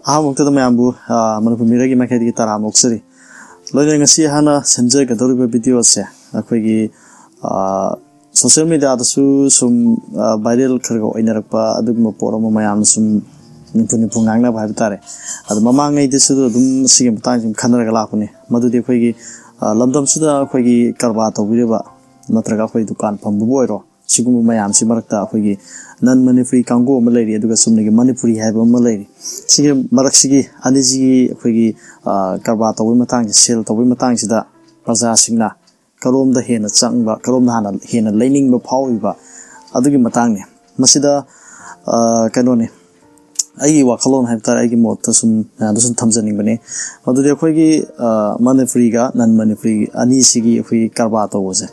ꯑꯍꯥꯟꯕꯃꯛꯇꯗ ꯃꯌꯥꯝꯕꯨ ꯃꯅꯤꯄꯨꯔ ꯃꯤꯔꯒꯤ ꯃꯥꯏꯀꯩꯗꯒꯤ ꯇꯔꯥꯝꯅ ꯑꯣꯛꯆꯔꯤ ꯂꯣꯏꯅ ꯉꯁꯤ ꯍꯥꯟꯅ ꯁꯦꯝꯖꯒꯗꯧꯔꯤꯕ ꯚꯤꯗꯤꯑꯣꯁꯦ ꯑꯩꯈꯣꯏꯒꯤ ꯁꯣꯁꯤꯌꯦꯜ ꯃꯤꯗꯤꯌꯥꯗꯁꯨ ꯁꯨꯝ ꯚꯥꯏꯔꯦꯜ ꯈꯔ ꯑꯣꯏꯅꯔꯛꯄ ꯑꯗꯨꯒꯨꯝꯕ ꯄꯣꯠ ꯑꯃ ꯃꯌꯥꯝꯅ ꯁꯨꯝ ꯅꯤꯝꯐꯨ ꯉꯥꯡꯅꯕ ꯍꯥꯏꯕ ꯇꯥꯔꯦ ꯑꯗꯣ ꯃꯃꯥꯡꯉꯩꯗꯁꯨ ꯑꯗꯨꯝ ꯁꯤꯒꯤ ꯃꯇꯥꯡꯁꯤ ꯈꯟꯅꯔꯒ ꯂꯥꯛꯄꯅꯤ ꯃꯗꯨꯗꯤ ꯑꯩꯈꯣꯏꯒꯤ ꯂꯝꯗꯝꯁꯤꯗ ꯑꯩꯈꯣꯏꯒꯤ ꯀꯔꯕꯥꯔ ꯇꯧꯕꯤꯔꯤꯕ ꯅꯠꯇ꯭ꯔꯒ ꯑꯩꯈꯣꯏ ꯗꯨꯀꯥꯟ ꯐꯝꯕꯕꯨ ꯑꯣꯏꯔꯣ सिगुम मयामसी मरक्ता अखोगी नन मणिपुरी कांगो अमा लेरी अदुगा सुमनेगी मणिपुरी हाइबा अमा लेरी सिगे मरक्सिगी अनिजिगी अखोगी करबा तौबे मतांगि सेल तौबे मतांगसिदा प्रजासिंगना करोमदा हेना चांगबा करोमदा हाना हेना लेनिंगबा फाविबा अदुगी मतांगने मसिदा कनोने अगी वाखलोन हाइबतार अगी मोत्ता सुम नादसुन थमजनिंगबने अदुदि अखोगी मणिपुरीगा नन मणिपुरी अनिसिगी अखोगी करबा तौबसे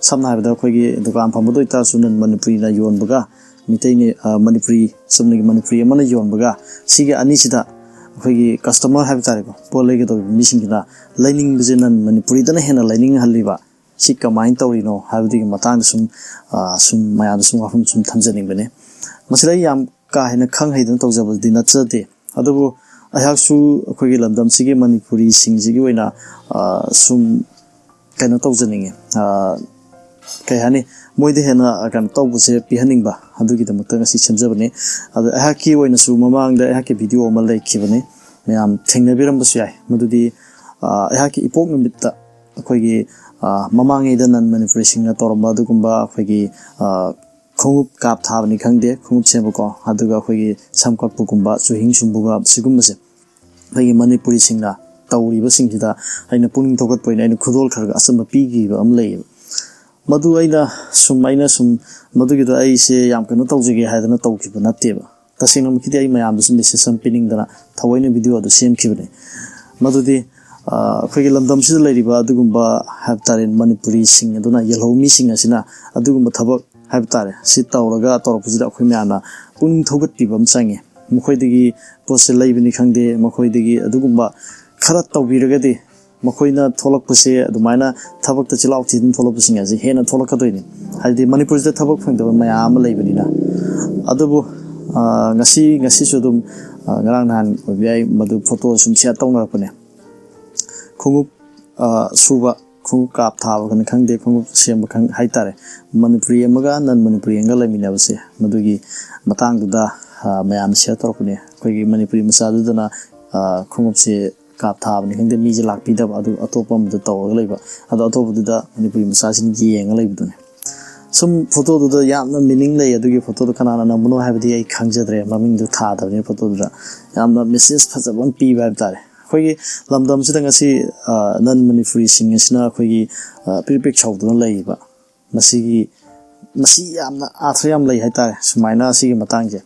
समना हाइबदा अखोगी दुकान फमबदो इतासु नन मणिपुरीना योनबगा मितैने मणिपुरी समनेगी मणिपुरी अमना योनबगा सिगे अनिसिदा अखोगी कस्टमर हाइबतारेको पोलेगे तो मिसिंगिना लाइनिंग बिजे नन मणिपुरी दना हेना लाइनिंग हल्लिबा सि कमाइन तौरिनो हाइबदिगी मतांग सुम मयाद सुम वाफम सुम थमजनिंगबने मसिदा याम का हेना खंग हैदन तौजबदि नचदे अदुबु अहाकसु अखोगी लमदमसिगे मणिपुरी सिंगजिगी ओइना सुम कैनो तौजनिंगे कहीं मोदी हेना कम तौबसे पीहनिंगबा अदुगिदमक्ता ngasi semjabane adu ahaki oinasu mamangda ahaki video ama laikibane मैम थेंगनबिरमबसु याय मदुदी ahaki ipok numitta अखोगी ममांगेदा नन मणिपुरी सिंगना तौरंबा अदुगुंबा अखोगी खोंगुप काप थाबनि खंगदे खोंगुप सेबको अदुगा अखोगी समकपगुंबा सुहिंग सुंबुगा सिगुंबसे अखोगी मणिपुरी सिंगना तौरिबा सिंगसिदा आइना पुनिंग थोगतपोइना आइना खुदोल खरगा असम पीगिबा अम लेय मधु आइना सुम मधुगिदो आइसे याम कनो तौजगे हाइदना तौखिबा नत्तेबा तसेंगना मखिदि आइ मयाम दुसु मेसेज सम पिनिंगदना थवैना वीडियो अदु सेमखिबने मधुदि अखोगी लमदमसिदा लैरिबा अदुगुंबा हाइबतारे मणिपुरी सिंग अदुना यलहौमी सिंग असिना अदुगुंबा थबक हाइबतारे सि तौरगा तौरपजिदा अखोई म्याना पुनिंग थोगतपिबा अम चांगे मखोइदगी पोसे लैबनि खंगदे मखोइदगी अदुगुंबा खरा तौबिरगदि मखोइना थोलकपसे अदुमाइना थबकता चिलाउ थिदन थोलकपसिंग अजि हेना थोलकदोइनि हाइदि मणिपुरदा थबक फंगदबा मयाम लैबनिना अदुबु ngasi sudum ngarang nahan obiai madu photo sum share tawnarapane khungup suba khungup kap thaba kan khangde khungup semba khang haitare manipuri amaga nan manipuri anga laiminabase madugi matangduda mayam share tawrapane khoigi manipuri masadudana khungup se kap thaba ni khangde mije lakpidaba adu atopam da tawrga leiba adu atopuda manipuri masasin yenga leibudune some photo to the yam meaning lay a photo to Kanana Namuno have the Kangjadre, maming to Tata, the photo. Yam the Mrs. Pasaban P. Webtare. Hogi Lamdam sitting a see non manifree singing sna, Hogi Pipic Chowdun Laiba. Masigi Masi Yam Atriam lay Hatare, Sumaina Sig Matanga.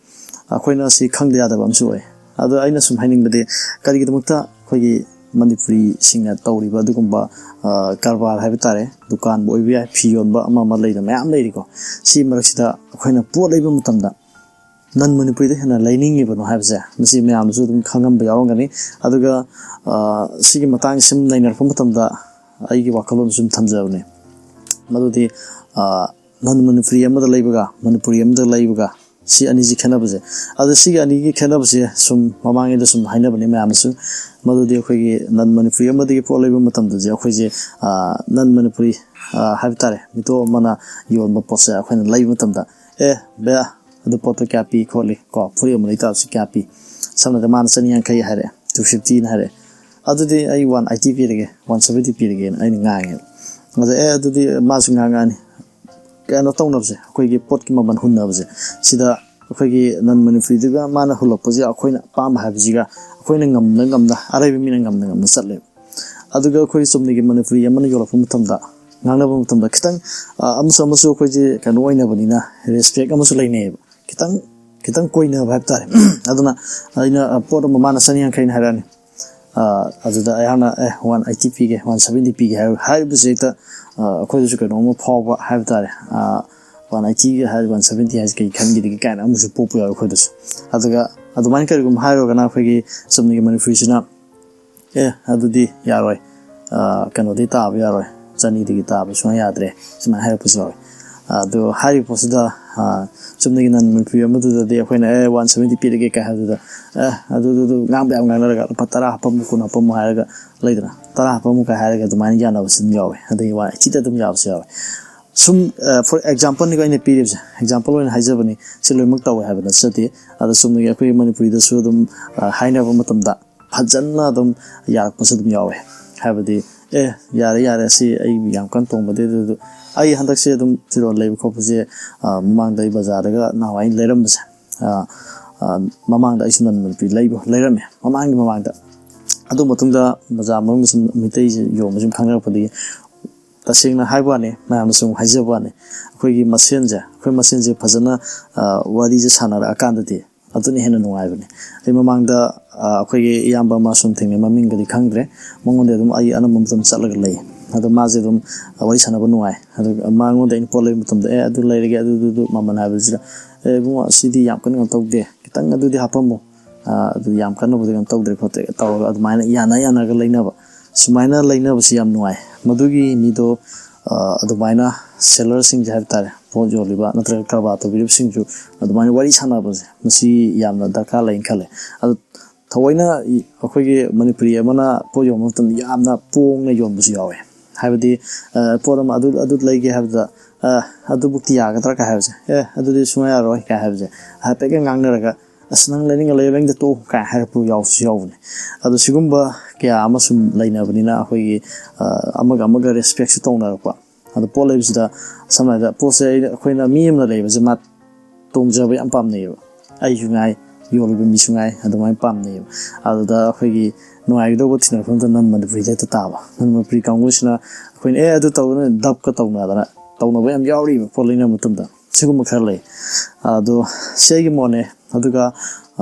Aquina see Kang the other Bamsue. Other Ina some hiding the Karigamukta, Hogi Manipuri sing at Tauri Badugumba, Karvar Habitare, Dukan Boivia, Pion, Mama Lady, Mam Ladico, see Marxida, when a poor labor mutamda. None manipulated and a lining even have there. Missy Mam Zudum Kangam Bayongani, Aduga Sigimatang Sim Liner from Mutamda, I give a column Zum Tanzone. Madudi non manipurium the Laboga, Manipurium the Laboga. See an easy cannabis. Other see an easy cannabis, some mamang in some Hinabani Mamsu, Mother de Hogi, non manipuri, Mother Polibum Matam, the Hoji, non manipuri, Habitare, Mito Mana, you on Posa, when live Matamda. Bear the Poto Capi, Colli, Purium Litas Capi. Some of the man sending and Kay had 215 had it. Other day I won ITP again, 170p again, I didn't Mother air to the Masungangan. Kano tawnabse akoigi potki maban hunnabse sida akoigi nan manifridiga mana huloppoji akoina pam habjiga akoina ngamna araibi mina ngamna satle aduga akoi somnigi manifri yamana yolapum mutamda ngangnaba mutamda kitang amsu akoiji kano oina banina respect amsu laine kitang koina bhabtare aduna aina pot mana saniyan kain harani aduda ayana 180p ge 170p ge haibuseta अखोइदसु कनो फावबा हाइबतारे 180 high 170 high कई खनगिदि काना अमुसु पोपु या अखोइदसु अदुगा अदुमाइन करिगुम हाइरोगना अखोइगी समनिगे मनिफ्रिसिना अदुदि यारोय कनोदि ताब यारोय चनिदिगि ताब सुना याद्रे सुना हाइरपुसु यारोय ꯑꯗꯣ ꯍꯥꯏꯔꯤꯕ ꯄꯣꯠꯁꯤꯗ ꯆꯨꯝꯅꯒꯤ ꯅꯟ ꯃꯅꯤꯄꯨꯔꯤ ꯑꯃꯗꯨꯗꯗꯤ ꯑꯩꯈꯣꯏꯅ 170 ꯄꯤꯔꯒꯦ ꯀꯥꯏ ꯍꯥꯏꯕꯗꯨꯗ ꯑꯗꯨꯗꯨ ꯉꯥꯡꯕ ꯌꯥꯝ ꯉꯥꯡꯅꯔꯒ ꯂꯨꯄꯥ 10 ꯍꯥꯞꯄꯝꯃꯨ 10 ꯍꯥꯞꯄꯝꯃꯨ ꯍꯥꯏꯔꯒ ꯂꯩꯗꯅ 10 ꯍꯥꯞꯄꯝꯃꯨ ꯀꯥꯏ ꯍꯥꯏꯔꯒ ꯑꯗꯨꯃꯥꯏꯅ ꯌꯥꯅꯕꯁꯨ ꯑꯗꯨꯝ ꯌꯥꯎꯋꯦ ꯑꯗꯒꯤ 180ꯗ ꯑꯗꯨꯝ ꯌꯥꯕꯁꯨ ꯌꯥꯎꯋꯦ ꯁꯨꯝ ꯐꯣꯔ ꯑꯦꯛꯖꯥꯝꯄꯜꯅꯤꯀꯣ ꯑꯩꯅ ꯄꯤꯔꯤꯕꯁꯦ ꯑꯦꯛꯖꯥꯝꯄꯜ ꯑꯣꯏꯅ ꯍꯥꯏꯖꯕꯅꯤ ꯁꯤ ꯂꯣꯏꯅꯃꯛ ꯇꯧꯋꯦ ꯍꯥꯏꯕ ꯅꯠꯆꯗꯦ ꯑꯗꯣ ꯆꯨꯝꯅꯒꯤ ꯑꯩꯈꯣꯏꯒꯤ ꯃꯅꯤꯄꯨꯔꯤꯗꯁꯨ ꯑꯗꯨꯝ ꯍꯥꯏꯅꯕ ꯃꯇꯝꯗ ꯐꯖꯅ ꯑꯗꯨꯝ ꯌꯥꯔꯛꯄꯁꯨ ꯑꯗꯨꯝ ꯌꯥꯎꯋꯦ ꯍꯥꯏꯕꯗꯤ ꯌꯥꯔꯦ ꯁꯤ ꯑꯩ ꯌꯥꯝ ꯀꯟꯅ ꯇꯣꯡꯕꯗꯤ ꯑꯗꯨ ꯑꯩ ꯍꯟꯗꯛꯁꯦ ꯑꯗꯨꯝ ꯐꯤꯔꯣꯜ ꯂꯩꯕ ꯈꯣꯠꯄꯁꯦ ꯃꯃꯥꯡꯗ ꯑꯩ ꯕꯖꯥꯔꯗꯒ ꯅꯍꯥꯟꯋꯥꯏ ꯂꯩꯔꯝꯕꯁꯦ ꯃꯃꯥꯡꯗ ꯑꯩꯁꯨ ꯅꯟ ꯃꯅꯤꯄꯨꯔꯤ ꯂꯩꯔꯝꯃꯦ ꯃꯃꯥꯡꯗ ꯑꯗꯨ ꯃꯇꯨꯡꯗ ꯕꯖꯥꯔ ꯃꯅꯨꯡꯗ ꯁꯨꯝ ꯃꯩꯇꯩꯁꯦ ꯌꯣꯟꯕ ꯁꯨꯝ ꯈꯪꯅꯔꯛꯄꯗꯒꯤ ꯇꯁꯦꯡꯅ ꯍꯥꯏꯕ ꯋꯥꯅꯤ ꯃꯌꯥꯝꯅ ꯁꯨꯝ ꯍꯥꯏꯖꯕ ꯋꯥꯅꯤ ꯑꯩꯈꯣꯏ ꯃꯁꯦꯟꯁꯦ ꯐꯖꯅ ꯋꯥꯔꯤꯁꯦ ꯁꯥꯟꯅꯔꯛꯑꯀꯥꯟꯗꯗꯤ ꯑꯗꯨꯅ ꯍꯦꯟꯅ ꯅꯨꯡꯉꯥꯏꯕꯅꯦ ꯑꯩ ꯃꯃꯥꯡꯗ ꯑꯩꯈꯣꯏꯒꯤ ꯏꯌꯥꯝꯕ ꯑꯃ ꯁꯨꯝ ꯊꯦꯡꯅꯩ ꯃꯃꯤꯡꯒꯗꯤ ꯈꯪꯗ꯭ರೆ ꯃꯉꯣꯟꯗ ꯑꯗꯨꯝ ꯑꯩ ꯑꯅꯝꯕ ꯃꯇꯝ ꯆꯠꯂꯒ ꯂꯩ ꯑꯗꯣ ꯃꯥꯁꯦ ꯑꯗꯨꯝ ꯋꯥꯔꯤ ꯁꯥꯟꯅꯕ ꯅꯨꯡꯉꯥꯏ ꯑꯗꯨꯒ ꯃꯉꯣꯟꯗ ꯑꯩꯅ ꯄꯣꯠ ꯂꯩꯕ ꯃꯇꯝꯗ ꯑꯗꯨ ꯂꯩꯔꯒꯦ ꯑꯗꯨ ꯃꯃꯜ ꯍꯥꯏꯕꯁꯤꯗ ꯏꯕꯨꯡꯉꯣ ꯁꯤꯗꯤ ꯌꯥꯝ ꯀꯟꯅ ꯇꯧꯗꯦ ꯈꯤꯇꯪ ꯑꯗꯨꯗꯤ ꯍꯥꯞꯄꯝꯃꯨ ꯑꯗꯨ ꯌꯥꯝ ꯀꯟꯅꯕꯨꯗꯤ ꯇꯧꯗ꯭ꯔꯦ ꯈꯣꯠꯇ꯭ꯔꯦ ꯇꯧꯔꯒ ꯑꯗꯨꯃꯥꯏꯅ ꯌꯥꯅꯔꯒ ꯂꯩꯅꯕ ꯁꯨꯃꯥꯏꯅ ꯂꯩꯅꯕꯁꯤ ꯌꯥꯝ ꯅꯨꯡꯉꯥꯏ ꯃꯗꯨꯒꯤ ꯃꯤꯗꯣ ꯑꯗꯨꯃꯥꯏꯅ ꯁꯦꯂꯔꯁꯤꯡꯁꯦ ꯍꯥꯏꯕ ꯇꯥꯔꯦ ꯄꯣꯠ ꯌꯣꯜꯂꯤꯕ ꯅꯠꯇ꯭ꯔꯒ ꯀꯔꯕꯥꯔ ꯇꯧꯕꯤꯔꯤꯕꯁꯤꯡꯁꯨ ꯑꯗꯨꯃꯥꯏꯅ ꯋꯥꯔꯤ ꯁꯥꯟꯅꯕꯁꯦ ꯃꯁꯤ ꯌꯥꯝꯅ ꯗꯔꯀꯥꯔ ꯂꯩꯅ ꯈꯜꯂꯦ ꯑꯗꯨ ꯊꯑꯣꯏꯅ ꯑꯩꯈꯣꯏꯒꯤ ꯃꯅꯤꯄꯨꯔꯤ ꯑꯃꯅ ꯄꯣꯠ ꯌꯣꯟꯕ ꯃꯇꯝꯗ ꯌꯥꯝꯅ ꯄꯣꯡꯅ ꯌꯣꯟꯕꯁꯨ ꯌꯥꯎꯋꯦ ꯍꯥꯏꯕꯗꯤ ꯄꯣꯠ ꯑꯃ ꯑꯗꯨ ꯂꯩꯒꯦ ꯍꯥꯏꯕꯗ ꯑꯗꯨꯕꯨꯛꯇꯤ ꯌꯥꯒꯗ꯭ꯔꯥ ꯀꯥꯏ ꯍꯥꯏꯕꯁꯦ ꯑꯗꯨꯗꯤ ꯁꯨꯡꯌꯥ ꯌꯥꯔꯣꯏ ꯀꯥꯏ ꯍꯥꯏꯕꯁꯦ ꯍꯥꯏꯐꯦꯠꯀ ꯉꯥꯡꯅꯔꯒ ꯅꯪ ꯂꯩꯅꯤꯡꯉ ꯂꯩꯌꯣ ꯂꯩꯅꯤꯡꯗ ꯇꯣꯛꯎ ꯀꯥꯏ ꯍꯥꯏꯔꯛꯄ ꯌꯥꯎꯕꯁꯨ ꯌꯥꯎꯕꯅꯦ ꯑꯗꯣ ꯁꯤꯒꯨꯝꯕ ꯀꯌꯥ ꯑꯃ ꯁꯨꯝ ꯂꯩꯅꯕꯅꯤꯅ ꯑꯩꯈꯣꯏꯒꯤ ꯑꯃꯒ ꯔꯦꯁꯄꯦꯛꯁꯨ ꯇꯧꯅꯔꯛꯄ ꯑꯗꯣ ꯄꯣꯠ ꯂꯩꯕꯁꯤꯗ ꯁꯝꯅ ꯍꯥꯏꯔꯕꯗ ꯄꯣꯠꯁꯦ ꯑꯩꯈꯣꯏꯅ ꯃꯤ ꯑꯃꯅ ꯂꯩꯕꯁꯦ ꯃꯥ ꯇꯣꯡꯖꯕ ꯌꯥꯝ ꯄꯥꯝꯅꯩꯌꯦꯕ ꯑꯩꯁꯨ ꯉꯥꯏ ꯌꯣꯜꯂꯤꯕ ꯃꯤꯁꯨ ꯉꯥꯏ ꯑꯗꯨꯃꯥꯏꯅ ꯄꯥꯝꯅꯩꯌꯦꯕ ꯑꯗꯨꯗ ꯑꯩꯈꯣꯏꯒꯤ ꯅꯨꯡꯉꯥꯏꯒꯗꯧꯕ ꯊꯤꯅꯔꯛꯄ ꯅꯟ ꯃꯅꯤꯄꯨꯔꯤꯗ ꯍꯦꯛꯇ ꯇꯥꯕ ꯅꯟ ꯃꯅꯤꯄꯨꯔꯤ ꯀꯥꯡꯕꯨꯁꯤꯅ ꯑꯩꯈꯣꯏꯅ ꯑꯗꯨ ꯇꯧꯗꯅ ꯗꯞꯀ ꯇꯧꯅꯕ ꯌꯥꯝ ꯌꯥꯎꯔꯤꯕ ꯄꯣꯠ ꯂꯩꯅꯕ ꯃꯇꯝꯗ ꯁꯤꯒꯨꯝꯕ ꯈꯔ ꯂꯩ ꯑꯗꯣ ꯁꯤ ꯑꯩꯒꯤ ꯃꯣꯠꯅꯦ ꯑꯗꯨꯒ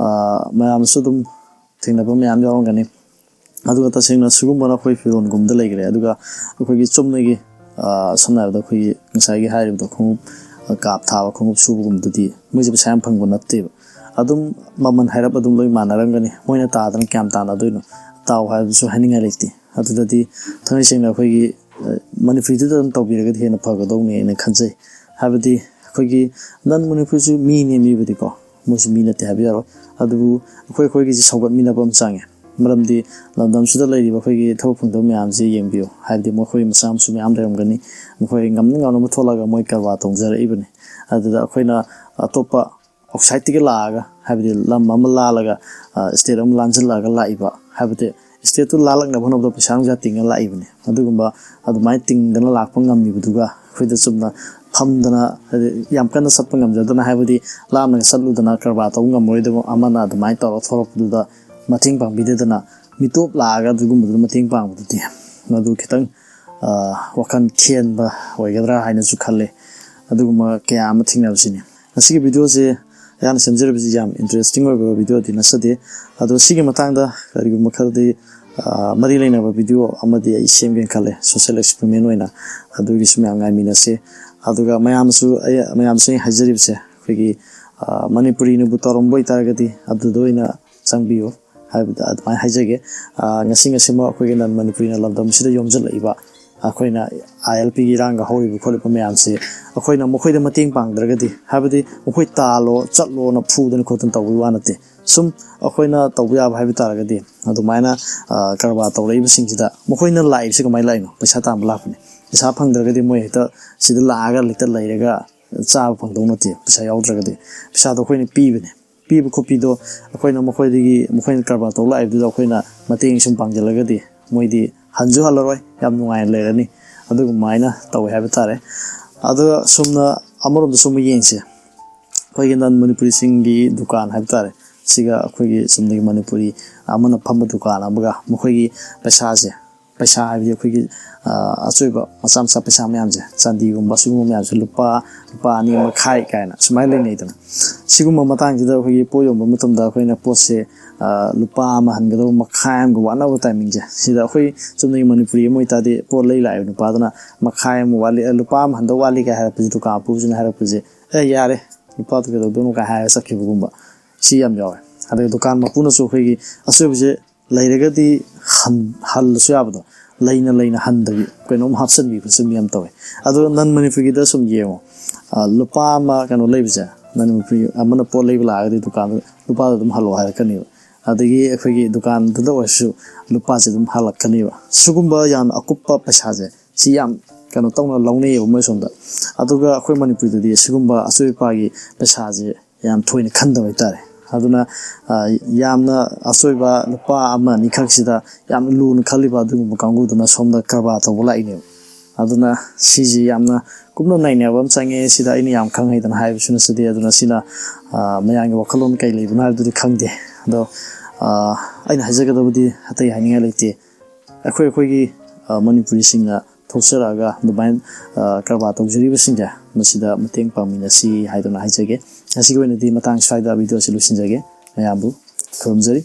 ꯃꯌꯥꯝꯁꯨ ꯑꯗꯨꯝ ꯊꯦꯡꯅꯕ ꯃꯌꯥꯝ ꯌꯥꯎꯔꯝꯒꯅꯤ ꯑꯗꯨꯒ ꯇꯁꯦꯡꯅ ꯁꯤꯒꯨꯝꯕꯅ ꯑꯩꯈꯣꯏ ꯐꯤꯔꯣꯟꯒꯨꯝꯕꯗ ꯂꯩꯈ꯭ꯔꯦ ꯑꯗꯨꯒ ꯑꯩꯈꯣꯏꯒꯤ ꯆꯨꯝꯅꯒꯤ ꯁꯝꯅ ꯍꯥꯏꯔꯕꯗ ꯑꯩꯈꯣꯏꯒꯤ ꯉꯁꯥꯏꯒꯤ ꯍꯥꯏꯔꯤꯕꯗꯣ ꯈꯣꯡꯎꯞ ꯀꯥꯞ ꯊꯥꯕ ꯈꯣꯡꯎꯞ ꯁꯨꯕꯒꯨꯝꯕꯗꯨꯗꯤ ꯃꯣꯏꯁꯦ ꯄꯩꯁా ꯌꯥꯝ ꯐꯪꯕ ꯅꯠꯇꯦꯕ ꯑꯗꯨꯝ ꯃꯃꯜ ꯍꯥꯏꯔꯞ ꯑꯗꯨꯝ ꯂꯣꯏ ꯃꯥꯟꯅꯔꯝꯒꯅꯤ ꯃꯣꯏꯅ ꯇꯥꯗꯅ ꯀꯌꯥꯝ ꯇꯥꯟꯅꯗꯣꯏꯅꯣ ꯇꯥꯎ ꯍꯥꯏꯕꯗꯨꯁꯨ ꯍꯥꯏꯅꯤꯡꯉꯥꯏ ꯂꯩꯇꯦ ꯑꯗꯨꯗꯗꯤ ꯊꯥꯡꯃꯩ ꯁꯦꯡꯅ ꯑꯩꯈꯣꯏꯒꯤ ꯃꯅꯤꯄꯨꯔꯤꯗꯨꯗ ꯑꯗꯨꯝ ꯇꯧꯕꯤꯔꯒꯗꯤ ꯍꯦꯟꯅ ꯐꯒꯗꯧꯅꯤ ꯑꯩꯅ ꯈꯟꯖꯩ ꯍꯥꯏꯕꯗꯤ ꯑꯩꯈꯣꯏꯒꯤ ꯅꯟ ꯃꯅꯤꯄꯨꯔꯤꯁꯨ ꯃꯤꯅꯦ ꯃꯤꯕꯨꯗꯤꯀꯣ ꯃꯣꯏꯁꯨ ꯃꯤ ꯅꯠꯇꯦ ꯍꯥꯏꯕ ꯌꯥꯔꯣꯏ ꯑꯗꯨꯕꯨ ꯑꯩꯈꯣꯏꯒꯤꯁꯤ ꯁꯧꯒꯠꯃꯤꯟꯅꯕ ꯑꯃ ꯆꯪꯉꯦ ꯃꯔꯝꯗꯤ ꯂꯝꯗꯝꯁꯤꯗ ꯂꯩꯔꯤꯕ ꯑꯩꯈꯣꯏꯒꯤ ꯊꯕꯛ ꯐꯪꯗꯕ ꯃꯌꯥꯝꯁꯤ ꯌꯦꯡꯕꯤꯌꯨ ꯍꯥꯏꯕꯗꯤ ꯃꯈꯣꯏ ꯃꯆꯥ ꯃꯁꯨ ꯃꯌꯥꯝ ꯂꯩꯔꯝꯒꯅꯤ ꯃꯈꯣꯏ ꯉꯝꯅꯕ ꯊꯣꯛꯂꯒ ꯃꯣꯏ ꯀꯔꯕꯥꯔ ꯇꯧꯖꯔꯛꯏꯕꯅꯤ ꯑꯗꯨꯗ ꯑꯩꯈꯣꯏꯅ ꯑꯇꯣꯞꯄ ꯑꯥꯎꯠꯁꯥꯏꯠꯇꯒꯤ ꯂꯥꯛꯑꯒ ꯍꯥꯏꯕꯗꯤ ꯂꯝ ꯑꯃ ꯂꯥꯜꯂꯒ ꯏꯁꯇꯦꯠ ꯑꯃ ꯂꯥꯟꯁꯤꯜꯂꯛꯑꯒ ꯂꯥꯛꯏꯕ ꯍꯥꯏꯕꯗꯤ ꯏꯁꯇꯦꯠꯇꯨ ꯂꯥꯜꯂꯛꯅꯕ ꯍꯣꯠꯅꯕꯗ ꯄꯩꯁꯥ ꯅꯨꯡꯁꯥ ꯇꯤꯡꯉ ꯂꯥꯛꯏꯕꯅꯤ ꯑꯗꯨꯒꯨꯝꯕ ꯑꯗꯨꯃꯥꯏꯅ ꯇꯤꯡꯗꯅ ꯂꯥꯛꯄ ꯉꯝꯃꯤꯕꯗꯨꯒ ꯑꯩꯈꯣꯏꯗ ꯆꯨꯝꯅ ꯐꯝꯗꯅ ꯍꯥꯏꯗꯤ ꯌꯥꯝ ꯀꯟꯅ ꯆꯠꯄ ꯉꯝꯖꯗꯅ ꯍꯥꯏꯕꯗꯤ ꯂꯥꯞꯅ ꯆꯠꯂꯨꯗꯅ ꯀꯔꯕꯥꯔ ꯇꯧꯕ ꯉꯝꯃꯔꯣꯏꯗꯕ ꯑꯃꯅ ꯑꯗꯨꯃꯥꯏꯅ ꯇꯧꯔ ꯊꯣꯛꯂꯛꯄꯗꯨꯗ ꯃꯇꯦꯡ ꯄꯥꯡꯕꯤꯗꯗꯅ ꯃꯤꯇꯣꯞ ꯂꯥꯛꯑꯒ ꯑꯗꯨꯒꯨꯝꯕꯗꯨꯗ ꯃꯇꯦꯡ ꯄꯥꯡꯕꯗꯨꯗꯤ ꯃꯗꯨ ꯈꯤꯇꯪ ꯋꯥꯈꯜ ꯈꯦꯟꯕ ꯑꯣꯏꯒꯗ꯭ꯔꯥ ꯍꯥꯏꯅꯁꯨ ꯈꯜꯂꯦ ꯑꯗꯨꯒꯨꯝꯕ ꯀꯌꯥ ꯑꯃ ꯊꯦꯡꯅꯕꯁꯤꯅꯤ ꯉꯁꯤꯒꯤ ꯚꯤꯗꯤꯑꯣꯁꯦ ꯑꯩꯍꯥꯛꯅ ꯁꯦꯝꯖꯔꯤꯕꯁꯤ ꯌꯥꯝ ꯏꯟꯇꯔꯦꯁꯇꯤꯡ ꯑꯣꯏꯕ ꯚꯤꯗꯤꯑꯣꯗꯤ ꯅꯠꯆꯗꯦ ꯑꯗꯣ ꯁꯤꯒꯤ ꯃꯇꯥꯡꯗ ꯀꯔꯤꯒꯨꯝꯕ ꯈꯔꯗꯤ ꯃꯔꯤ ꯂꯩꯅꯕ ꯚꯤꯗꯤꯑꯣ ꯑꯃꯗꯤ ꯑꯩ ꯁꯦꯝꯒꯦꯅ ꯈꯜꯂꯦ ꯁꯣꯁꯤꯌꯦꯜ ꯑꯦꯛꯁꯄꯦꯔꯤꯃꯦꯟ ꯑꯣꯏꯅ ꯑꯗꯨꯒꯤꯁꯨ ꯃꯌꯥꯝ ꯉꯥꯏꯃꯤꯟꯅꯁꯦ ꯑꯗꯨꯒ ꯃꯌꯥꯝꯁꯨ ꯑꯩ ꯍꯥꯏꯖꯔꯤꯕꯁꯦ ꯑꯩꯈꯣꯏꯒꯤ ꯃꯅꯤꯄꯨꯔꯤꯅꯕꯨ ꯇꯧꯔꯝꯕ ꯑꯣꯏꯇꯥꯔꯒꯗꯤ ꯑꯗꯨꯗ ꯑꯣꯏꯅ ꯆꯪꯕꯤꯌꯨ ꯍꯥꯏꯕꯗ ꯑꯗꯨꯃꯥꯏꯅ ꯍꯥꯏꯖꯒꯦ ꯉꯁꯤꯃꯛ ꯑꯩꯈꯣꯏꯒꯤ ꯅꯟ ꯃꯅꯤꯄꯨꯔꯤꯅ ꯂꯝꯗꯝꯁꯤꯗ ꯌꯣꯝꯁꯤꯜꯂꯛꯏꯕ ꯑꯩꯈꯣꯏꯅ ILPꯒꯤ ꯏꯔꯥꯡꯒ ꯍꯧꯔꯤꯕ ꯈꯣꯠꯂꯤꯕ ꯃꯌꯥꯝꯁꯦ ꯑꯩꯈꯣꯏꯅ ꯃꯈꯣꯏꯗ ꯃꯇꯦꯡ ꯄꯥꯡꯗ꯭ꯔꯒꯗꯤ ꯍꯥꯏꯕꯗꯤ ꯃꯈꯣꯏ ꯇꯥꯜꯂꯣ ꯆꯠꯂꯣꯅ ꯐꯨꯗꯅ ꯈꯣꯠꯇꯅ ꯇꯧꯕꯒꯤ ꯋꯥ ꯅꯠꯇꯦ ꯁꯨꯝ ꯑꯩꯈꯣꯏꯅ ꯇꯧꯕ ꯌꯥꯕ ꯍꯥꯏꯕ ꯇꯥꯔꯒꯗꯤ ꯑꯗꯨꯃꯥꯏꯅ ꯀꯔꯕꯥꯔ ꯇꯧꯔꯛꯏꯕꯁꯤꯡꯁꯤꯗ ꯃꯈꯣꯏꯅ ꯂꯥꯛꯏꯕꯁꯤ ꯀꯃꯥꯏꯅ ꯂꯥꯛꯏꯅꯣ ꯄꯩꯁా ꯇꯥꯟꯕ ꯂꯥꯛꯄꯅꯤ ꯄꯩꯁా ꯐꯪꯗ꯭ꯔꯒꯗꯤ ꯃꯣꯏ ꯍꯦꯛꯇ ꯁꯤꯗ ꯂꯥꯛꯑꯒ ꯍꯦꯛꯇ ꯂꯩꯔꯒ ꯆꯥꯕ ꯐꯪꯗꯧ ꯅꯠꯇꯦ ꯄꯩꯁా ꯌꯥꯎꯗ꯭ꯔꯒꯗꯤ ꯄꯩꯁꯥꯗꯣ ꯑꯩꯈꯣꯏꯅ ꯄꯤꯕꯅꯦ ꯄꯤꯕ ꯈꯣꯠꯄꯤꯗꯣ ꯑꯩꯈꯣꯏꯅ ꯃꯈꯣꯏꯅ ꯀꯔꯕꯥꯔ ꯇꯧ ꯂꯥꯛꯏꯕꯗꯨꯗ ꯑꯩꯈꯣꯏꯅ ꯃꯇꯦꯡ ꯁꯨꯝ ꯄꯥꯡꯁꯤꯜꯂꯒꯗꯤ ꯃꯣꯏꯗꯤ ꯍꯟꯁꯨ ꯍꯜꯂꯔꯣꯏ ꯌꯥꯝ ꯅꯨꯡꯉꯥꯏꯅ ꯂꯩꯔꯅꯤ ꯑꯗꯨꯃꯥꯏꯅ ꯇꯧꯋꯦ ꯍꯥꯏꯕ ꯇꯥꯔꯦ ꯑꯗꯨꯒ ꯁꯨꯝꯅ ꯑꯃꯔꯣꯝꯗ ꯁꯨꯝ ꯌꯦꯡꯁꯦ ꯑꯩꯈꯣꯏꯒꯤ ꯅꯟ ꯃꯅꯤꯄꯨꯔꯤꯁꯤꯡꯒꯤ ꯗꯨꯀꯥꯟ ꯍꯥꯏꯕ ꯇꯥꯔꯦ ꯁꯤꯒ ꯑꯩꯈꯣꯏꯒꯤ ꯆꯨꯝꯅꯒꯤ ꯃꯅꯤꯄꯨꯔꯤ ꯑꯃꯅ ꯐꯝꯕ ꯗꯨꯀꯥꯟ ꯑꯃꯒ ꯃꯈꯣꯏꯒꯤ ꯄꯩꯁꯥ ꯍꯥꯏꯕꯗꯤ ꯑꯩꯈꯣꯏꯒꯤ ꯑꯆꯣꯏꯕ ꯃꯆꯥ ꯄꯩꯁꯥ ꯃꯌꯥꯝꯁꯦ ꯆꯥꯟꯗꯤꯒꯨꯝꯕ ꯁꯤꯒꯨꯝꯕ ꯃꯌꯥꯝꯁꯦ ꯂꯨꯄꯥ 2.5 ꯀꯥꯏꯅ ꯁꯨꯃꯥꯏꯅ ꯂꯩꯅꯩꯗꯅ ꯁꯤꯒꯨꯝꯕ ꯃꯇꯥꯡꯁꯤꯗ ꯑꯩꯈꯣꯏꯒꯤ ꯄꯣꯠ ꯌꯣꯟꯕ ꯃꯇꯝꯗ ꯑꯩꯈꯣꯏꯅ ꯄꯣꯠꯁꯦ ꯂꯨꯄꯥ 1 ꯍꯟꯒꯗꯧꯕ 1/2 ꯑꯃꯒ ꯋꯥꯠꯅꯕ ꯇꯥꯏꯃꯤꯡꯁꯦ ꯁꯤꯗ ꯑꯩꯈꯣꯏ ꯆꯨꯝꯅꯒꯤ ꯃꯅꯤꯄꯨꯔꯤ ꯑꯃ ꯑꯣꯏꯇꯥꯔꯗꯤ ꯄꯣꯠ ꯂꯥꯛꯏꯕ ꯅꯨꯄꯥꯗꯨꯅ 1/2 ꯑꯃ ꯋꯥꯠꯂꯤ ꯂꯨꯄꯥ 1 ꯍꯟꯗꯧ ꯋꯥꯠꯂꯤ ꯀꯥꯏ ꯍꯥꯏꯔꯛꯄꯁꯦ ꯗꯨꯀꯥꯟ ꯃꯄꯨꯁꯤꯅ ꯍꯥꯏꯔꯛꯄꯁꯦ ꯌꯥꯔꯦ ꯂꯨꯄꯥꯗꯨ ꯀꯩꯗꯧꯗꯣꯏꯅꯣ ꯀꯥꯏ ꯍꯥꯏꯔꯒ ꯆꯠꯈꯤꯕꯒꯨꯝꯕ ꯁꯤ ꯌꯥꯝ ꯌꯥꯎꯋꯦ ꯑꯗꯨꯒ ꯗꯨꯀꯥꯟ ꯃꯄꯨꯅꯁꯨ ꯑꯩꯈꯣꯏꯒꯤ ꯑꯆꯣꯏꯕꯁꯦ ꯂꯩꯔꯒꯗꯤ ꯍꯜꯂꯁꯨ ꯌꯥꯕꯗꯣ ꯂꯩꯅ ꯍꯟꯗꯕꯤ ꯀꯩꯅꯣꯝ ꯍꯥꯞꯆꯤꯟꯕꯤꯕꯁꯨ ꯃꯌꯥꯝ ꯇꯧꯋꯦ ꯑꯗꯣ ꯅꯟ ꯃꯅꯤꯄꯨꯔꯒꯤꯗ ꯁꯨꯝ ꯌꯦꯡꯉꯣ ꯂꯨꯄꯥ ꯑꯃ ꯀꯩꯅꯣ ꯂꯩꯕꯁꯦ ꯅꯟ ꯃꯅꯤꯄꯨꯔꯤ ꯑꯃꯅ ꯄꯣꯠ ꯂꯩꯕ ꯂꯥꯛꯑꯒꯗꯤ ꯗꯨꯀꯥꯟꯗ ꯂꯨꯄꯥꯗꯣ ꯑꯗꯨꯝ ꯍꯜꯂꯛꯑꯣ ꯍꯥꯏꯔꯛꯀꯅꯦꯕ ꯑꯗꯒꯤ ꯑꯩꯈꯣꯏꯒꯤ ꯗꯨꯀꯥꯟꯗꯨꯗ ꯑꯣꯏꯔꯁꯨ ꯂꯨꯄꯥꯁꯦ ꯑꯗꯨꯝ ꯍꯜꯂꯛꯀꯅꯦꯕ ꯁꯤꯒꯨꯝꯕ ꯌꯥꯝ ꯑꯀꯨꯞꯄ ꯄꯩꯁꯥꯁꯦ ꯁꯤ ꯌꯥꯝ ꯀꯩꯅꯣ ꯇꯧꯅ ꯂꯧꯅꯩꯌꯦꯕ ꯃꯣꯏ ꯁꯣꯝꯗ ꯑꯗꯨꯒ ꯑꯩꯈꯣꯏ ꯃꯅꯤꯄꯨꯔꯗꯗꯤ ꯁꯤꯒꯨꯝꯕ ꯑꯆꯣꯏ ꯑꯄꯥꯒꯤ ꯄꯩꯁꯥꯁꯦ ꯌꯥꯝ ꯊꯣꯏꯅ ꯈꯟꯗꯕ ꯍꯥꯏꯇꯥꯔꯦ ꯑꯗꯨꯅ ꯌꯥꯝꯅ ꯑꯆꯣꯏꯕ ꯂꯨꯄꯥ ꯑꯃ ꯑꯅꯤꯈꯛꯁꯤꯗ ꯌꯥꯝꯅ ꯂꯨꯅ ꯈꯜꯂꯤꯕ ꯑꯗꯨꯒꯨꯝꯕ ꯀꯥꯡꯕꯨꯗꯨꯅ ꯁꯣꯝꯗ ꯀꯔꯕꯥꯔ ꯇꯧꯕ ꯂꯥꯛꯏꯅꯦꯕ ꯑꯗꯨꯅ ꯁꯤꯁꯤ ꯌꯥꯝꯅ ꯀꯨꯞꯅ ꯅꯩꯅꯕ ꯑꯃ ꯆꯪꯉꯦ ꯁꯤꯗ ꯑꯩꯅ ꯌꯥꯝ ꯈꯪꯍꯩꯗꯅ ꯍꯥꯏꯕꯁꯨ ꯅꯠꯆꯗꯦ ꯑꯗꯨꯅ ꯁꯤꯅ ꯃꯌꯥꯝꯒꯤ ꯋꯥꯈꯜꯂꯣꯟ ꯀꯩ ꯂꯩꯕꯅꯣ ꯍꯥꯏꯕꯗꯨꯗꯤ ꯈꯪꯗꯦ ꯑꯗꯣ ꯑꯩꯅ ꯍꯥꯏꯖꯒꯗꯕꯗꯤ ꯑꯇꯩ ꯍꯥꯏꯅꯤꯡꯉꯥꯏ ꯂꯩꯇꯦ ꯑꯩꯈꯣꯏꯒꯤ ꯃꯅꯤꯄꯨꯔꯤꯁꯤꯡꯅ ꯊꯣꯛꯆꯔꯛꯑꯒ ꯑꯗꯨꯃꯥꯏꯅ ꯀꯔꯕꯥꯔ ꯇꯧꯖꯔꯤꯕꯁꯤꯡꯁꯦ ꯃꯁꯤꯗ ꯃꯇꯦꯡ ꯄꯥꯡꯃꯤꯟꯅꯁꯤ ꯍꯥꯏꯗꯨꯅ ꯍꯥꯏꯖꯒꯦ ꯉꯁꯤꯒꯤ ꯑꯣꯏꯅꯗꯤ ꯃꯇꯥꯡ ꯁ꯭ꯋꯥꯏꯗ ꯚꯤꯗꯤꯑꯣꯁꯤ ꯂꯣꯏꯁꯤꯟꯖꯒꯦ ꯃꯌꯥꯝꯕꯨ ꯈꯨꯔꯨꯝꯖꯔꯤ